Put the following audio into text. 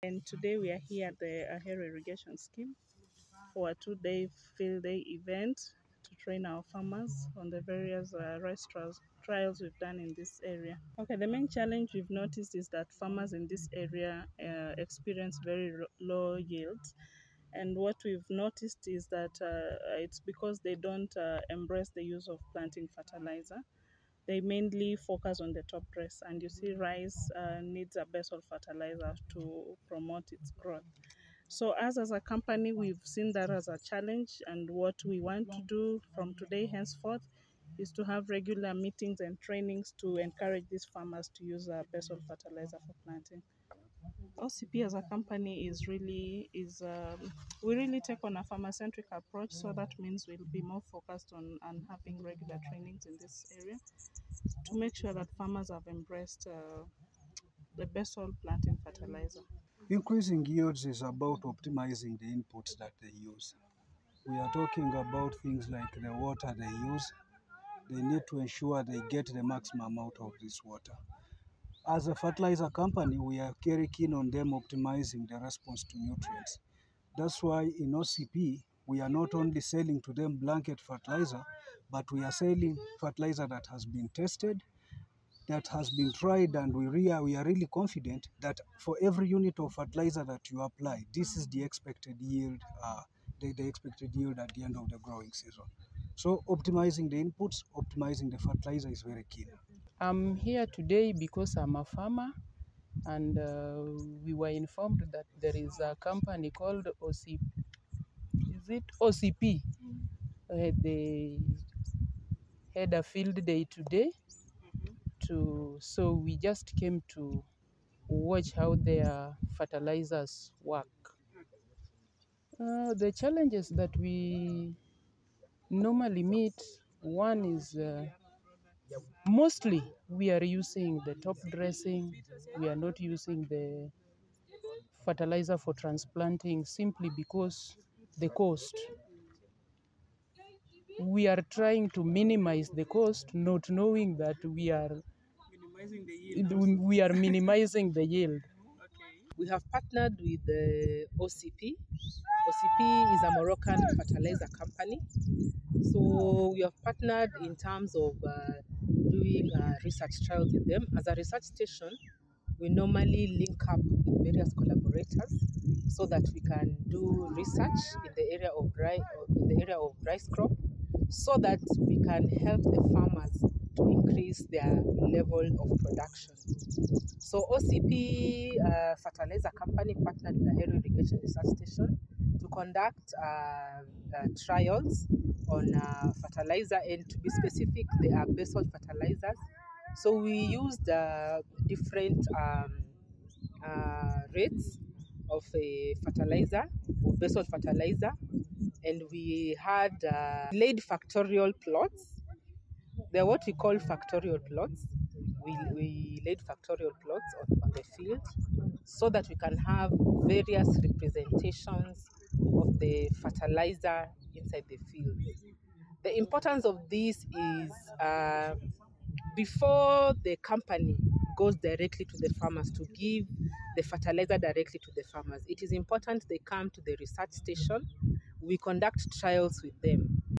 And today we are here at the Ahero Irrigation Scheme for a 2-day field day event to train our farmers on the various rice trials we've done in this area. Okay, the main challenge we've noticed is that farmers in this area experience very low yields. And what we've noticed is that it's because they don't embrace the use of planting fertilizer. They mainly focus on the top dress, and you see rice needs a basal fertilizer to promote its growth. So us as a company, we've seen that as a challenge, and what we want to do from today henceforth is to have regular meetings and trainings to encourage these farmers to use a basal fertilizer for planting. OCP as a company we really take on a farmer-centric approach, so that means we'll be more focused on having regular trainings in this area to make sure that farmers have embraced the basal planting fertilizer. Increasing yields is about optimizing the inputs that they use. We are talking about things like the water they use. They need to ensure they get the maximum out of this water. As a fertilizer company, we are very keen on them optimizing the response to nutrients. That's why in OCP, we are not only selling to them blanket fertilizer, but we are selling fertilizer that has been tested, that has been tried, and we are really confident that for every unit of fertilizer that you apply, this is the expected yield, the expected yield at the end of the growing season. So optimizing the inputs, optimizing the fertilizer is very key. I'm here today because I'm a farmer, and we were informed that there is a company called OCP. Is it OCP? They had a field day today. So we just came to watch how their fertilizers work. The challenges that we normally meet, one is mostly we are using the top dressing. We are not using the fertilizer for transplanting simply because the cost. We are trying to minimize the cost, not knowing that we are minimizing the yield. We have partnered with the OCP. OCP is a Moroccan fertilizer company. So we have partnered in terms of doing research trials with them. As a research station, we normally link up with various collaborators so that we can do research in the area of rice crop, so that we can help the farmers to increase their level of production. So OCP fertilizer company partnered with the Ahero Irrigation Research Station to conduct trials on fertilizer, and to be specific, they are basal fertilizers. So we used different rates of a fertilizer, of basal fertilizer, and we had laid factorial plots. They're what we call factorial plots. We laid factorial plots on the field so that we can have various representations of the fertilizer inside the field. The importance of this is before the company goes directly to the farmers to give the fertilizer directly to the farmers, it is important they come to the research station. We conduct trials with them.